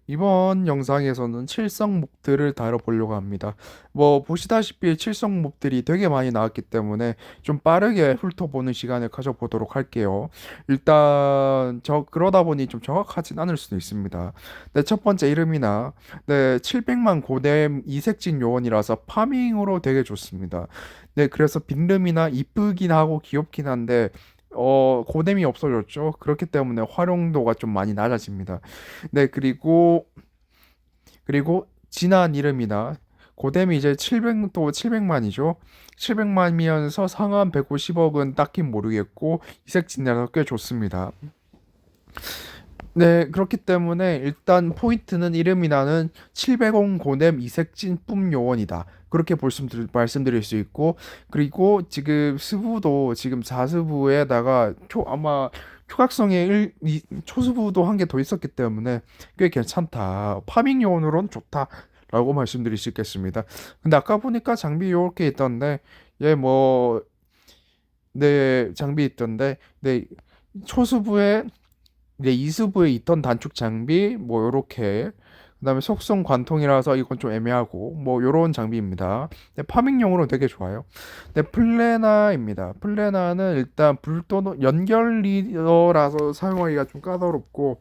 이번 영상에서는 칠성몹들을 다뤄보려고 합니다. 보시다시피 칠성몹들이 되게 많이 나왔기 때문에 좀 빠르게 훑어보는 시간을 가져보도록 할게요. 일단 그러다 보니 좀 정확하진 않을 수도 있습니다. 네, 첫 번째 이름이나 700만 고뎀 이색진 요원이라서 파밍으로 되게 좋습니다. 네, 그래서 빈름이나 이쁘긴 하고 귀엽긴 한데 고뎀이 없어졌죠. 그렇기 때문에 활용도가 좀 많이 낮아집니다. 네, 그리고 진한 이름이나 고뎀이 이제 700또 700만이죠. 700만이면서 상한 150억은 딱히 모르겠고 이색진이라서 꽤 좋습니다. 네, 그렇기 때문에 일단 포인트는 이름이 나는 700원 고뎀 이색진 뿜 요원이다. 그렇게 말씀드릴 수 있고, 그리고 지금 스부도 지금 4스부에다가 아마 초각성의 초스부도 한 개 더 있었기 때문에 꽤 괜찮다. 파밍 요원으로는 좋다라고 말씀드릴 수 있겠습니다. 근데 아까 보니까 장비 요렇게 있던데, 얘 네, 장비 있던데, 네, 초스부에 이제 이수부에 있던 단축 장비 요렇게 그다음에 속성 관통이라서 이건 좀 애매하고 요런 장비입니다. 네, 파밍용으로 되게 좋아요. 네, 플레나입니다. 플레나는 일단 불도너 연결 리더라서 사용하기가 좀 까다롭고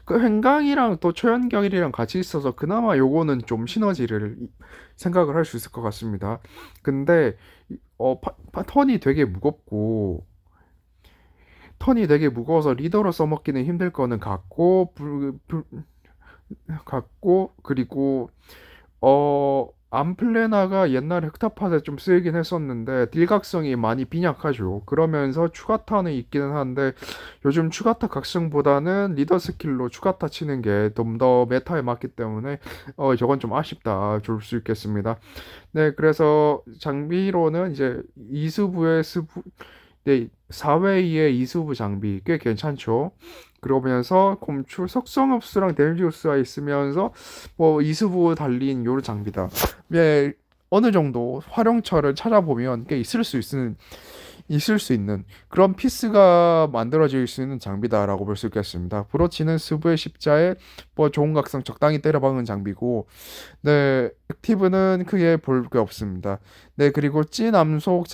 그 횡강이랑 또 초연결이랑 같이 있어서 그나마 요거는 좀 시너지를 생각을 할 수 있을 것 같습니다. 근데 턴이 되게 무겁고 턴이 되게 무거워서 리더로 써먹기는 힘들 거는 같고 그리고 암플레나가 옛날에 흑타팟에 좀 쓰이긴 했었는데 딜각성이 많이 빈약하죠. 그러면서 추가타는 있기는 한데 요즘 추가타 각성보다는 리더 스킬로 추가타 치는 게 좀 더 메타에 맞기 때문에 저건 좀 아쉽다 줄 수 있겠습니다. 네, 그래서 장비로는 이제 이수부의 네, 4회2의 이수부 장비 꽤 괜찮죠. 그러면서 곰출 석성흡수랑 데미지흡수가 있으면서 이수부 달린 요런 장비다. 예, 어느 정도 활용처를 찾아보면 꽤 있을 수 있는 그런 피스가 만들어질 수 있는 장비다라고 볼 수 있겠습니다. 브로치는 스브의 십자에 좋은 각성 적당히 때려박는 장비고, 네, 액티브는 크게 볼 게 없습니다. 네, 그리고 찐암속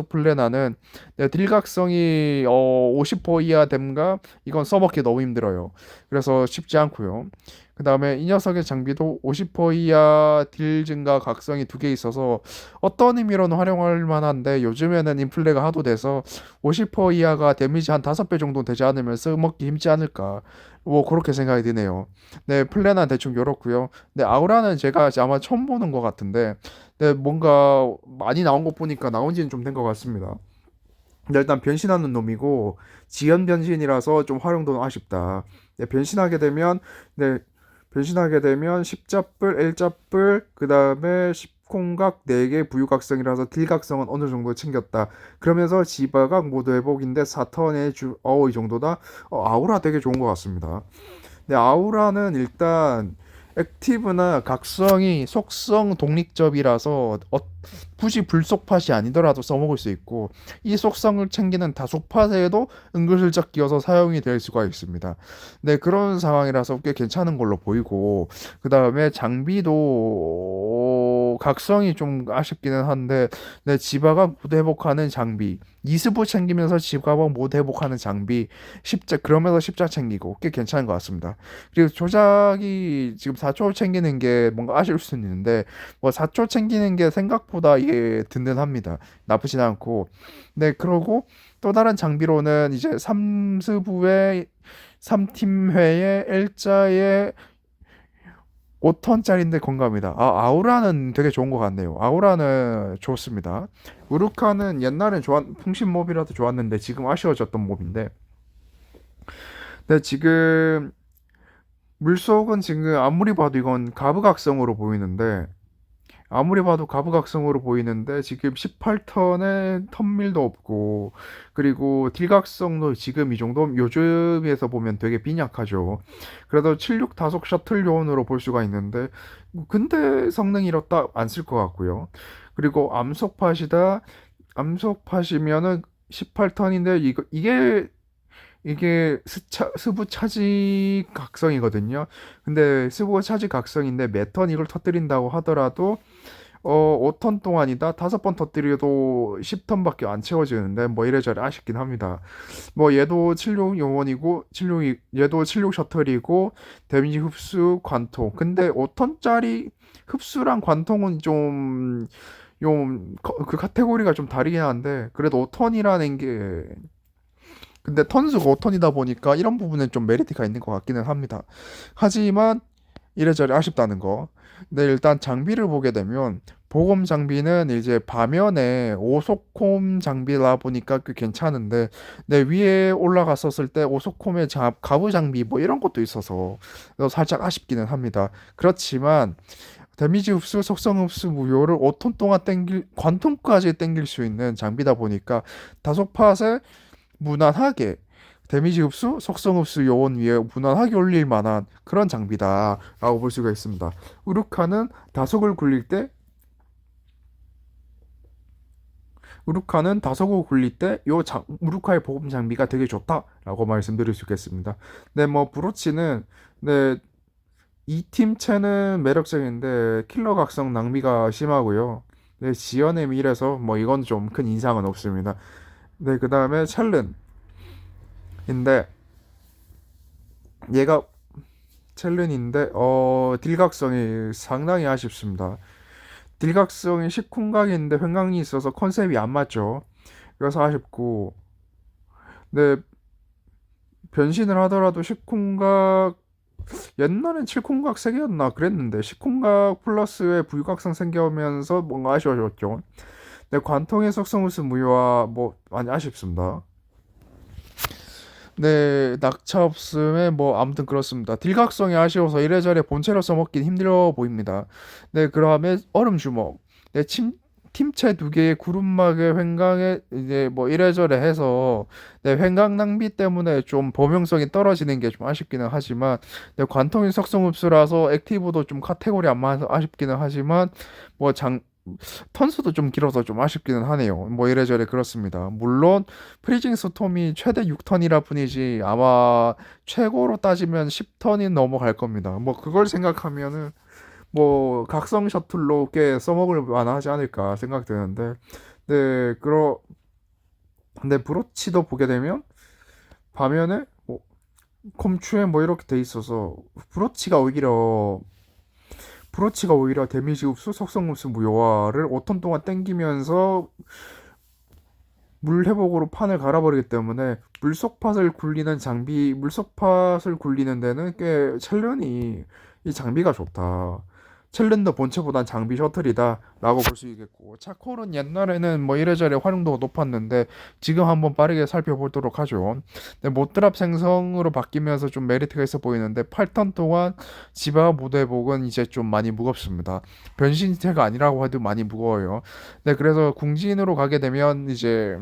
플레나는 네, 딜각성이 50% 이하 됨가 이건 써먹기 너무 힘들어요. 그래서 쉽지 않고요. 그 다음에 이 녀석의 장비도 50% 이하 딜 증가 각성이 두 개 있어서 어떤 의미로는 활용할 만한데 요즘에는 인플레가 하도 돼서 50% 이하가 데미지 한 5배 정도 되지 않으면 써먹기 힘지 않을까. 그렇게 생각이 드네요. 네, 플레는 대충 요렇고요. 네, 아우라는 제가 아마 처음 보는 것 같은데, 네, 뭔가 많이 나온 거 보니까 나온 지는 좀 된 것 같습니다. 근데 일단 변신하는 놈이고, 지연 변신이라서 좀 활용도는 아쉽다. 네, 네, 변신하게 되면 십자뿔, L자뿔, 그 다음에 십콩각 4개 부유각성이라서 딜각성은 어느 정도 챙겼다. 그러면서 지바각 모두 회복인데 4턴에 이 정도다. 아우라 되게 좋은 것 같습니다. 네, 아우라는 일단 액티브나 각성이 속성 독립적이라서 굳이 불속팟이 아니더라도 써먹을 수 있고 이 속성을 챙기는 다속팟에도 은근슬쩍 끼어서 사용이 될 수가 있습니다. 네, 그런 상황이라서 꽤 괜찮은 걸로 보이고 그 다음에 장비도 각성이 좀 아쉽기는 한데 네, 지바각 모두 회복하는 장비 이스부 챙기면서 지바각 모두 회복하는 장비 그러면서 십자 챙기고 꽤 괜찮은 것 같습니다. 그리고 조작이 지금 4초 챙기는 게 뭔가 아쉬울 수는 있는데 4초 챙기는 게 생각보다 이게 든든합니다. 나쁘진 않고. 네, 그러고 또 다른 장비로는 이제 3스부의 3팀회의 L자의 5턴짜리인데 건강합니다. 아우라는 되게 좋은 것 같네요. 아우라는 좋습니다. 우루카는 옛날엔 풍신몹이라도 좋았는데 지금 아쉬워졌던 몹인데. 네, 지금 물속은 지금 아무리 봐도 이건 가부각성으로 보이는데 지금 18턴에 턴밀도 없고 그리고 딜각성도 지금 이 정도 요즘에서 보면 되게 빈약하죠. 그래도 76 다속 셔틀 요원으로 볼 수가 있는데 근데 성능 이렇다 안 쓸 것 같고요. 그리고 암속팟이면은 18턴인데 이게 이게 스부 차지 각성이거든요. 근데 스부 차지 각성인데 매 턴 이걸 터뜨린다고 하더라도 5턴 동안이다. 5번 터뜨려도 10턴밖에 안 채워지는데 뭐 이래저래 아쉽긴 합니다. 뭐 얘도 76 요원이고 얘도 76 셔틀이고 데미지 흡수 관통. 근데 5턴짜리 흡수랑 관통은 그 카테고리가 좀 다르긴 한데 그래도 5턴이라는 게 근데 턴수가 5턴이다 보니까 이런 부분은 좀 메리트가 있는 것 같기는 합니다. 하지만 이래저래 아쉽다는 거. 근데 일단 장비를 보게 되면 보검 장비는 이제 밤연에 오소콤 장비라 보니까 꽤 괜찮은데 내 위에 올라갔었을 때 오소콤의 가부 장비 뭐 이런 것도 있어서 살짝 아쉽기는 합니다. 그렇지만 데미지 흡수, 속성 흡수 무효를 5톤 동안 관통까지 땡길 수 있는 장비다 보니까 다소 팟에 무난하게 데미지 흡수, 속성 흡수 요원 위에 무난하게 올릴 만한 그런 장비다라고 볼 수가 있습니다. 우루카는 다속을 굴릴 때 우루카의 보급 장비가 되게 좋다라고 말씀드릴 수 있겠습니다. 네, 뭐 브로치는 네, 이 팀체는 매력적인데 킬러 각성 낭비가 심하고요. 네, 지연의 밀에서 뭐 이건 좀 큰 인상은 없습니다. 네, 그 다음에 찰른인데 얘가 챌린인데 딜각성이 상당히 아쉽습니다. 딜각성이 식훈각인데 횡강이 있어서 컨셉이 안 맞죠. 그래서 아쉽고 근데 변신을 하더라도 식훈각 옛날엔 칠콩각 3개였나 그랬는데 식콩각 플러스에 부유각성 생겨오면서 뭔가 아쉬워졌죠. 근데 관통의 속성 흡수 무효화 뭐 많이 아쉽습니다. 네, 낙차 없음에 뭐 아무튼 그렇습니다. 딜각성이 아쉬워서 이래저래 본체로 써먹긴 힘들어 보입니다. 네, 그다음에 얼음 주먹. 네, 팀체 2개의 구름막의 횡강에 이제 뭐 이래저래 해서 네, 횡강 낭비 때문에 좀 범용성이 떨어지는 게 좀 아쉽기는 하지만 네, 관통인 석성 흡수라서 액티브도 좀 카테고리 안 맞아서 아쉽기는 하지만 뭐장 턴수도 좀 길어서 좀 아쉽기는 하네요. 뭐 이래저래 그렇습니다. 물론 프리징 스톰이 최대 6턴이라 뿐이지 아마 최고로 따지면 10턴이 넘어갈 겁니다. 뭐 그걸 생각하면은 뭐 각성 셔틀로 꽤 써먹을 만하지 않을까 생각되는데 근데 브로치도 보게 되면 화면에 뭐 컴추에 뭐 이렇게 돼 있어서 브로치가 오히려 데미지 흡수, 속성 흡수 무효화를 5턴 동안 땡기면서 물 회복으로 판을 갈아버리기 때문에 물속팟을 굴리는 데는 꽤 챌린이 이 장비가 좋다. 챌린더 본체보단 장비 셔틀이다 라고 볼 수 있겠고 차콜은 옛날에는 뭐 이래저래 활용도가 높았는데 지금 한번 빠르게 살펴보도록 하죠. 네, 못드랍 생성으로 바뀌면서 좀 메리트가 있어 보이는데 8턴 동안 지바 무대복은 이제 좀 많이 무겁습니다. 변신체가 아니라고 해도 많이 무거워요. 네, 그래서 궁진으로 가게 되면 이제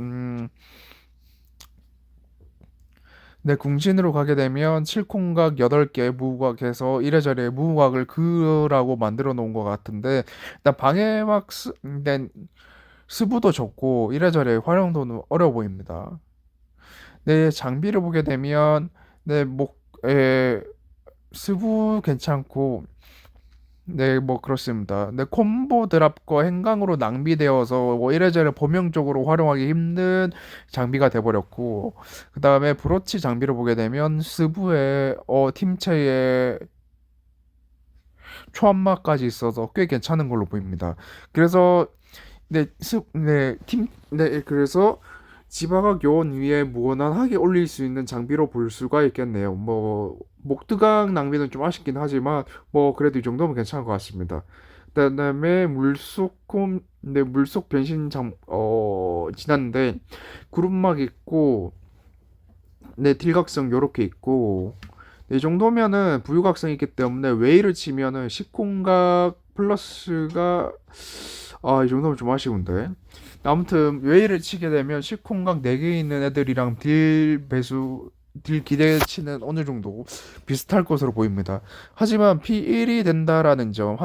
네, 궁진으로 가게 되면 칠콩각 8개 무각해서 이래저래 무각을 그라고 만들어 놓은 것 같은데 일단 방해막 스부도 적고 이래저래 활용도는 어려워 보입니다. 네, 장비를 보게 되면 네, 스부 괜찮고 네, 뭐 그렇습니다. 네, 콤보 드랍과 행강으로 낭비되어서 뭐 이래저래 범용적으로 활용하기 힘든 장비가 돼버렸고 그 다음에 브로치 장비를 보게 되면 스부에 팀체에 초안마까지 있어서 꽤 괜찮은 걸로 보입니다. 그래서 그래서 지바각 요원 위에 무난하게 올릴 수 있는 장비로 볼 수가 있겠네요. 뭐 목드강 낭비는 좀 아쉽긴 하지만 뭐 그래도 이 정도면 괜찮은 것 같습니다. 그다음에 물속 변신 지났는데 구름막 있고 네 딜각성 요렇게 있고 네, 이 정도면은 부유각성이 있기 때문에 웨이를 치면은 식콩각 플러스가 이 정도면 좀 아쉬운데. 아무튼 웨이를 치게 되면 식콩각 4개 있는 애들이랑 딜 기대치는 어느 정도 비슷할 것으로 보입니다. 하지만 P1이 된다라는 점,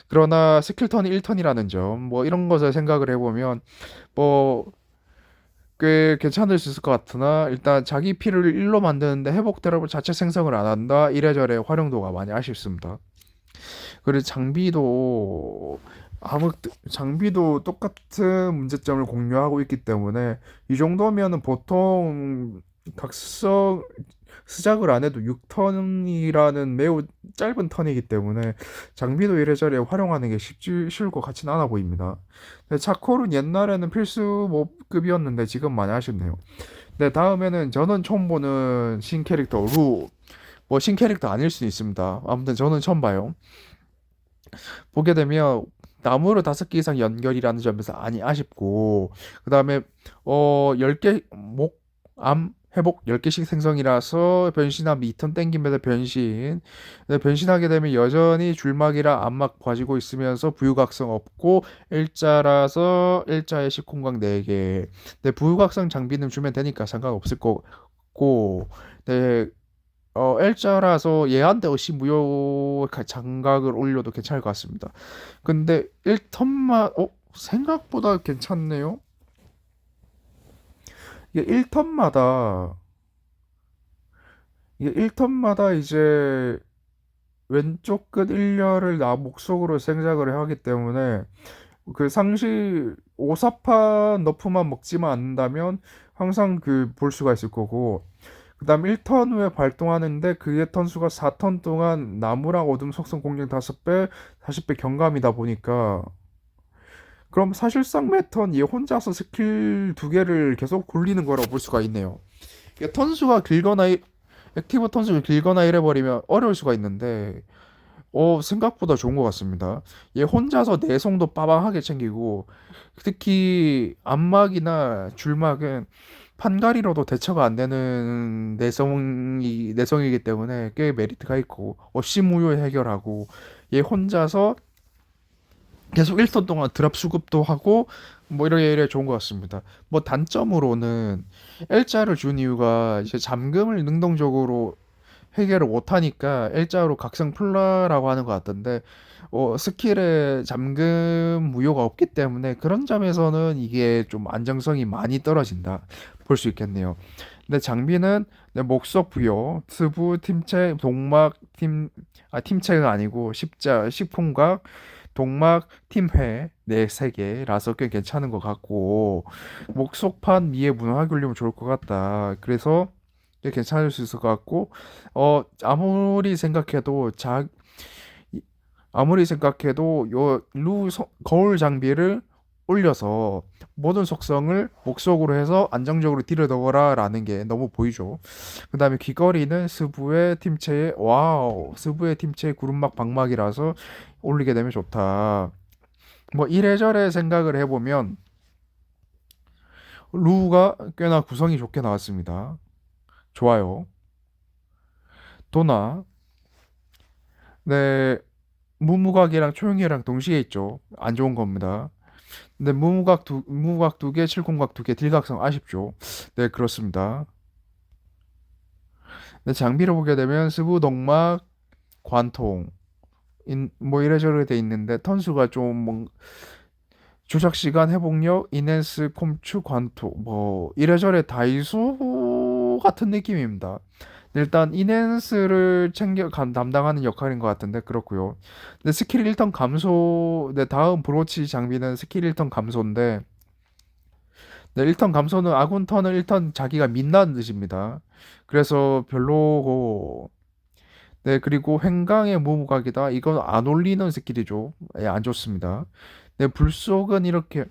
그러나 스킬턴이 1턴이라는 점, 뭐 이런 것을 생각을 해보면 뭐 꽤 괜찮을 수 있을 것 같으나 일단 자기 피를 1로 만드는데 회복 드랍을 자체 생성을 안 한다. 이래저래 활용도가 많이 아쉽습니다. 그리고 장비도 똑같은 문제점을 공유하고 있기 때문에 이 정도면은 보통 각성 시작을 안 해도 6턴이라는 매우 짧은 턴이기 때문에 장비도 이래저래 활용하는 게 쉬울 것 같지는 않아 보입니다. 근데 차콜은 옛날에는 필수 몹급이었는데 지금 많이 아쉽네요. 네, 다음에는 저는 처음 보는 신 캐릭터 루. 뭐 신 캐릭터 아닐 수도 있습니다. 아무튼 저는 처음 봐요. 보게 되면 나무로 5개 이상 연결이라는 점에서 아쉽고 그다음에 10개 암 회복 10개씩 생성이라서 변신하면 2턴 땡기면서 변신. 근데 변신하게 되면 여전히 줄막이라 암막 가지고 있으면서 부유각성 없고 일자라서 일자에 시공각 4개. 근데 부유각성 장비는 주면 되니까 상관없을 거고. 네, 일자라서 얘한테 없이 무효 장각을 올려도 괜찮을 것 같습니다. 근데 1턴만 생각보다 괜찮네요. 이게 1턴마다 이게 1턴마다 이제 왼쪽 끝 1렬을 나 목속으로 생작을 하기 때문에 그 상시 오사파 너프만 먹지만 않는다면 항상 그 볼 수가 있을 거고 그다음 1턴 후에 발동하는데 그의 턴수가 4턴 동안 나무랑 어둠 속성 공격 5배, 40배 경감이다 보니까 그럼 사실상 매 턴 얘 혼자서 스킬 2개를 계속 굴리는 거라고 볼 수가 있네요. 이게 턴수가 길거나 액티브 턴수가 길거나 이래버리면 어려울 수가 있는데 생각보다 좋은 것 같습니다. 얘 혼자서 내성도 빠방하게 챙기고 특히 안막이나 줄막은 판가리로도 대처가 안 되는 내성이기 때문에 꽤 메리트가 있고 어시무효 해결하고 얘 혼자서 계속 1턴 동안 드랍 수급도 하고 뭐 이래 좋은 것 같습니다. 뭐 단점으로는 L자를 준 이유가 이제 잠금을 능동적으로 해결을 못하니까 L자로 각성 풀라라고 하는 것 같던데 스킬에 잠금 무효가 없기 때문에 그런 점에서는 이게 좀 안정성이 많이 떨어진다 볼 수 있겠네요. 근데 장비는 목석 부여, 스부, 팀체, 동막, 팀체가 아니고 십품각, 동막, 팀회 네 3개라서 꽤 괜찮은 것 같고 목석판 미에 문화 교류면 좋을 것 같다. 그래서 꽤 괜찮을 수 있을 것 같고 어 아무리 생각해도 자 아무리 생각해도 거울 장비를 올려서 모든 속성을 목속으로 해서 안정적으로 딜을 넣어라라는 게 너무 보이죠. 그 다음에 귀걸이는 스부의 팀체의 구름막 방막이라서 올리게 되면 좋다. 뭐 이래저래 생각을 해보면 루가 꽤나 구성이 좋게 나왔습니다. 좋아요. 도나 네, 무무각이랑 초용이랑 동시에 있죠. 안 좋은 겁니다. 근데 무무각 2개, 칠공각 2개, 딜각성 아쉽죠. 네, 그렇습니다. 근데 장비를 보게 되면 스부 동막, 관통, 뭐 이래저래 돼 있는데 턴수가 좀 조작 시간, 회복력, 이넨스, 콤추, 관통 뭐 이래저래 다이소 같은 느낌입니다. 일단 이넨스를 담당하는 역할인 것 같은데 그렇고요. 근데 스킬 1턴 감소, 네, 다음 브로치 장비는 스킬 1턴 감소인데 네, 1턴 감소는 아군 턴을 1턴 자기가 민다는 뜻입니다. 그래서 별로고 네, 그리고 횡강의 무무각이다. 이건 안 올리는 스킬이죠. 예, 안 좋습니다. 네, 불속은 이렇게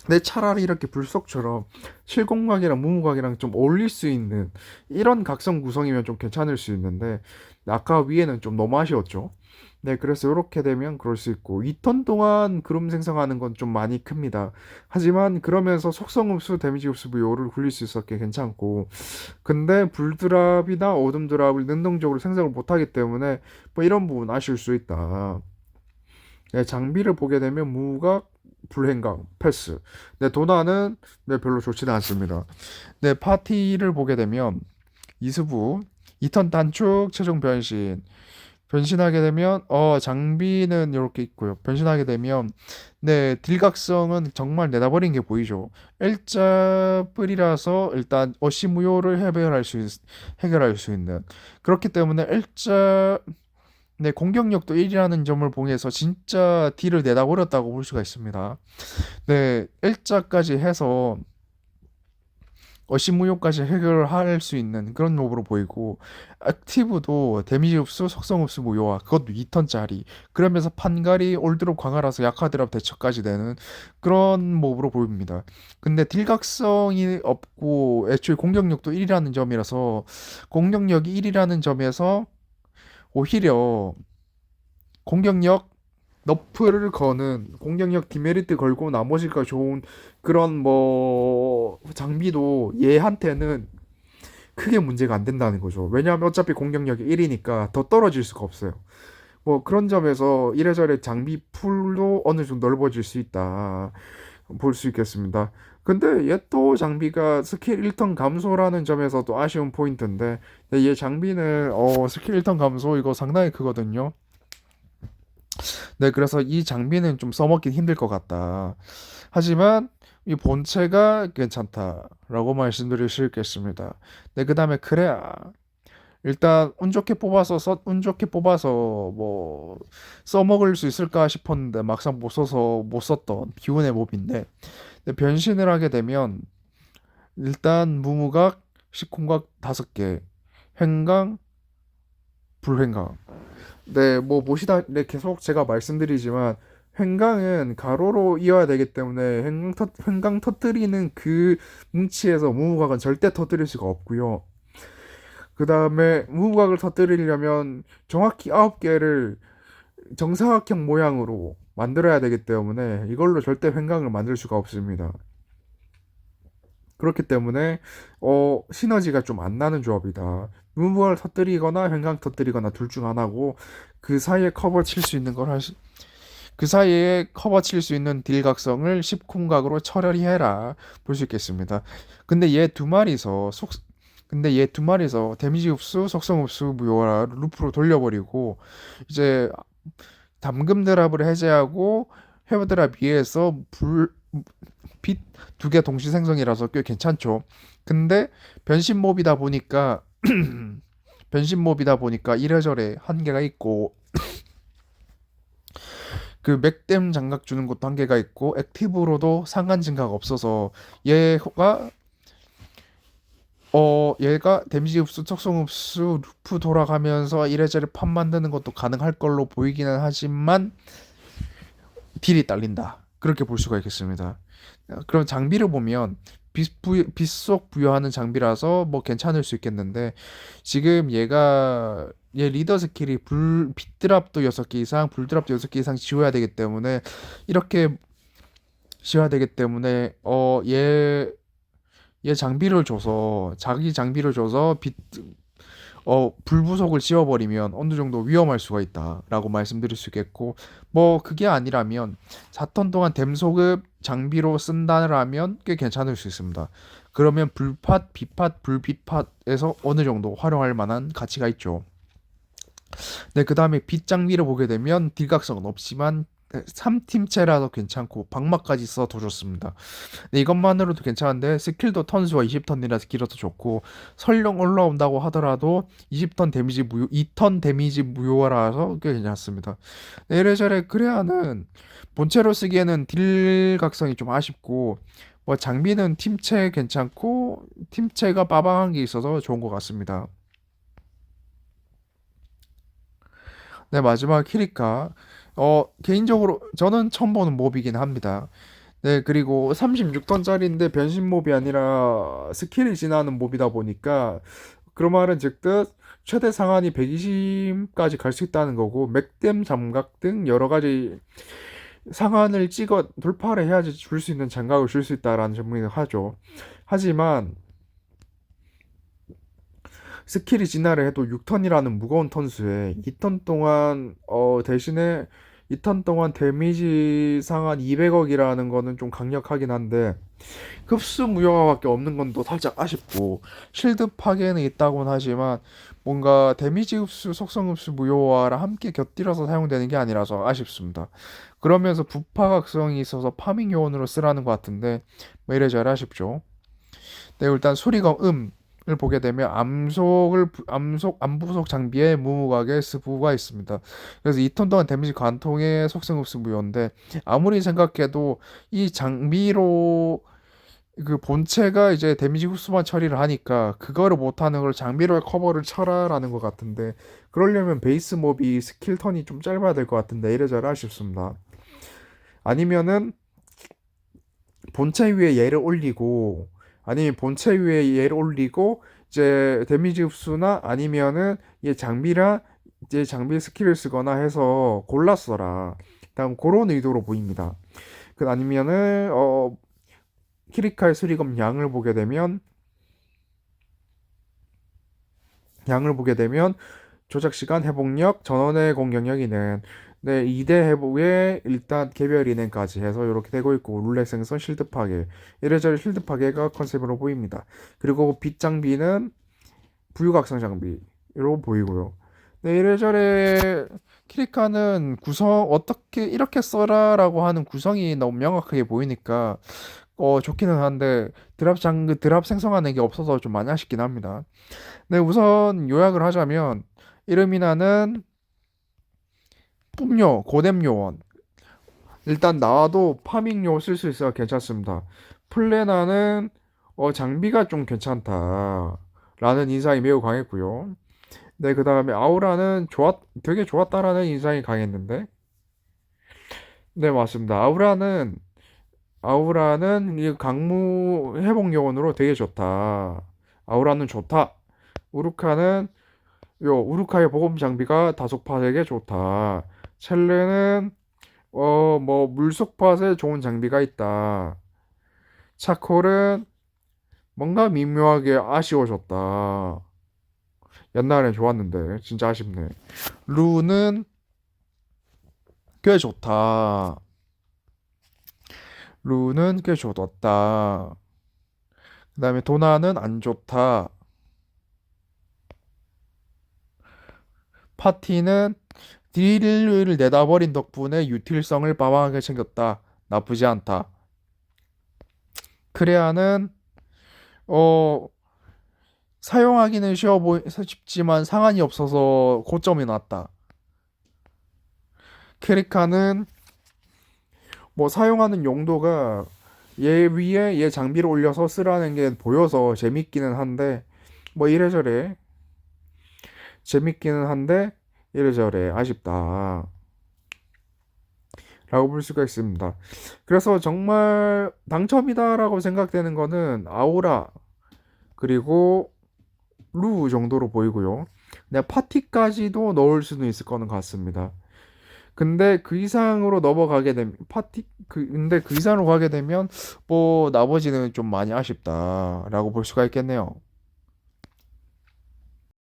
내 차라리 이렇게 불속처럼 실공각이랑 무무각이랑 좀 어울릴 수 있는 이런 각성 구성이면 좀 괜찮을 수 있는데 아까 위에는 좀 너무 아쉬웠죠. 네, 그래서 이렇게 되면 그럴 수 있고 2턴 동안 그럼 생성하는 건 좀 많이 큽니다. 하지만 그러면서 속성 흡수, 데미지 흡수 요를 굴릴 수 있었게 괜찮고 근데 불드랍이나 어둠 드랍을 능동적으로 생성을 못하기 때문에 뭐 이런 부분 아쉬울 수 있다. 네, 장비를 보게 되면 무각, 불행각, 패스. 네, 도나는 네, 별로 좋지는 않습니다. 네, 파티를 보게 되면 이수부, 2턴 단축, 최종 변신. 변신하게 되면 장비는 이렇게 있고요. 변신하게 되면 네, 딜각성은 정말 내다버린 게 보이죠. L자 뿔이라서 일단 어시무효를 해결할 수 있는 그렇기 때문에 L자 네, 공격력도 1이라는 점을 봉해서 진짜 딜을 내다버렸다고 볼 수가 있습니다. 네, L자까지 해서 어시무효까지 해결할 수 있는 그런 몹으로 보이고 액티브도 데미지 흡수, 속성 흡수 무효화 그것도 2턴짜리 그러면서 판갈이 올드롭 강화라서 약하드랍 대처까지 되는 그런 몹으로 보입니다. 근데 딜각성이 없고 애초에 공격력도 1이라는 점이라서 공격력이 1이라는 점에서 오히려 공격력 너프를 거는 공격력 디메리트 걸고 나머지가 좋은 그런 뭐 장비도 얘한테는 크게 문제가 안 된다는 거죠. 왜냐하면 어차피 공격력이 1이니까 더 떨어질 수가 없어요. 뭐 그런 점에서 이래저래 장비 풀도 어느 정도 넓어질 수 있다 볼 수 있겠습니다. 근데 얘 또 장비가 스킬 1턴 감소라는 점에서도 아쉬운 포인트인데 얘 장비는 스킬 1턴 감소 이거 상당히 크거든요. 네, 그래서 이 장비는 좀 써먹긴 힘들 것 같다. 하지만 이 본체가 괜찮다라고 말씀드릴 수 있겠습니다. 네, 그 다음에 그래야 일단 운 좋게 뽑아서 뭐 써먹을 수 있을까 싶었는데 막상 못 써서 못 썼던 비운의 몹인데 네, 변신을 하게 되면 일단 무무각, 식공각 5개, 횡강, 불횡강 네, 뭐 보시다 네, 계속 제가 말씀드리지만 횡강은 가로로 이어야 되기 때문에 횡강 터뜨리는 그 뭉치에서 무무각은 절대 터뜨릴 수가 없고요. 그 다음에 무무각을 터뜨리려면 정확히 9개를 정사각형 모양으로 만들어야 되기 때문에 이걸로 절대 횡강을 만들 수가 없습니다. 그렇기 때문에 시너지가 좀 안 나는 조합이다. 무무각을 터뜨리거나 횡강 터뜨리거나 둘 중 하나고 그 사이에 커버 칠 수 있는 걸 그 사이에 커버 칠 수 있는 딜각성을 10콤각으로 처리히 해라 볼 수 있겠습니다. 근데 얘 두 마리서 데미지 흡수, 속성 흡수 무효라 루프로 돌려버리고 이제 담금 드랍을 해제하고 회브 드랍 위에서 빛 두 개 동시 생성이라서 꽤 괜찮죠. 근데 변신 몹이다 보니까 이래저래 한계가 있고 그 맥댐 장각 주는 것도 한계가 있고 액티브로도 상한 증가가 없어서 얘가 얘가 데미지 흡수, 척성 흡수, 루프 돌아가면서 이래저래 판 만드는 것도 가능할 걸로 보이기는 하지만 딜이 딸린다. 그렇게 볼 수가 있겠습니다. 그럼 장비를 보면 빗속 부여하는 장비라서 뭐 괜찮을 수 있겠는데 지금 얘 리더 스킬이 빛드랍도 6개 이상, 불드랍도 6개 이상 지워야 되기 때문에 이렇게 지워야 되기 때문에 얘 장비를 줘서 자기 장비를 줘서 불부속을 씌워버리면 어느 정도 위험할 수가 있다라고 말씀드릴 수 있겠고 뭐 그게 아니라면 4턴 동안 댐소급 장비로 쓴다라면 꽤 괜찮을 수 있습니다. 그러면 불팟, 비팟, 불비팟에서 어느 정도 활용할 만한 가치가 있죠. 네, 그 다음에 빛 장비를 보게 되면 딜각성은 없지만 3팀체라서 괜찮고 방막까지 써도 좋습니다. 네, 이것만으로도 괜찮은데 스킬도 턴수가 20턴이라서 길어서 좋고 설령 올라온다고 하더라도 2턴 데미지 무효라서 꽤 괜찮습니다. 네, 이래저래 그래야는 본체로 쓰기에는 딜 각성이 좀 아쉽고 뭐 장비는 팀체 괜찮고 팀체가 빠방한 게 있어서 좋은 것 같습니다. 네, 마지막 키리카. 개인적으로 저는 처음 보는 몹이긴 합니다. 네, 그리고 36턴짜리인데 변신 몹이 아니라 스킬이 지나는 몹이다 보니까 그런 말은 즉뜻 최대 상한이 120까지 갈 수 있다는 거고 맥댐 장각 등 여러 가지 상한을 찍어 돌파를 해야지 줄 수 있는 장각을 줄 수 있다라는 점을 하죠. 하지만 스킬이 진화를 해도 6턴이라는 무거운 턴수에 2턴 동안 대신에 2턴 동안 데미지 상한 200억이라는 거는 좀 강력하긴 한데 급수 무효화밖에 없는 건 또 살짝 아쉽고, 실드 파괴는 있다고는 하지만 뭔가 데미지 흡수, 속성 흡수 무효화랑 함께 곁들여서 사용되는 게 아니라서 아쉽습니다. 그러면서 부파 각성이 있어서 파밍 요원으로 쓰라는 것 같은데 뭐 이래저래 아쉽죠. 네, 일단 수리검 을 보게 되면 암부속 장비에 무무각의 스부가 있습니다. 그래서 2턴 동안 데미지 관통의 속성 흡수 무효인데, 아무리 생각해도 이 장비로 그 본체가 이제 데미지 흡수만 처리를 하니까 그거를 못하는 걸 장비로 커버를 쳐라라는 것 같은데, 그러려면 베이스 몹이 스킬 턴이 좀 짧아야 될 것 같은데 이래저래 아쉽습니다. 아니면은 본체 위에 얘를 올리고, 아니면 본체 위에 얘를 올리고 이제 데미지 흡수나 아니면은 얘 장비랑 이제 장비 스킬을 쓰거나 해서 골라 써라. 다음 그런 의도로 보입니다. 그 아니면은 키리카의 수리검 양을 보게 되면 조작 시간, 회복력, 전원의 공격력이는 네, 2대 회복에 일단 개별 인행까지 해서 이렇게 되고 있고, 룰렛 생성, 실드 파괴, 이래저래 실드 파괴가 컨셉으로 보입니다. 그리고 빛 장비는 부유각성 장비로 보이고요. 네, 이래저래 키리카는 구성 어떻게 이렇게 써라라고 하는 구성이 너무 명확하게 보이니까 좋기는 한데, 드랍 생성하는 게 없어서 좀 많이 아쉽긴 합니다. 네, 우선 요약을 하자면 이름이 나는 뿜요 고뎀 요원, 일단 나와도 파밍용 쓸 수 있어서 괜찮습니다. 플레나는 장비가 좀 괜찮다 라는 인상이 매우 강했고요. 네, 그 다음에 아우라는 되게 좋았다라는 인상이 강했는데, 네, 맞습니다. 아우라는 이 강무 회복 요원으로 되게 좋다. 아우라는 좋다. 우루카는 우루카의 보급 장비가 다속팟에게 좋다. 첼레는 뭐 물속팟에 좋은 장비가 있다. 차콜은 뭔가 미묘하게 아쉬워졌다. 옛날엔 좋았는데 진짜 아쉽네. 루는 꽤 좋다. 루는 꽤 좋았다. 그 다음에 도나는 안 좋다. 파티는 딜을 내다버린 덕분에 유틸성을 빠방하게 챙겼다. 나쁘지 않다. 크레아는 어 사용하기는 쉽지만 상한이 없어서 고점이 났다. 캐리카는 뭐 사용하는 용도가 얘 위에 얘 장비를 올려서 쓰라는 게 보여서 뭐 이래저래 재밌기는 한데 이래저래 아쉽다 라고 볼 수가 있습니다. 그래서 정말 당첨이다라고 생각되는 거는 아우라 그리고 루 정도로 보이고요. 그냥 파티까지도 넣을 수는 있을 거는 같습니다. 근데 그 이상으로 넘어가게 되면 근데 그 이상으로 가게 되면 뭐 나머지는 좀 많이 아쉽다라고 볼 수가 있겠네요.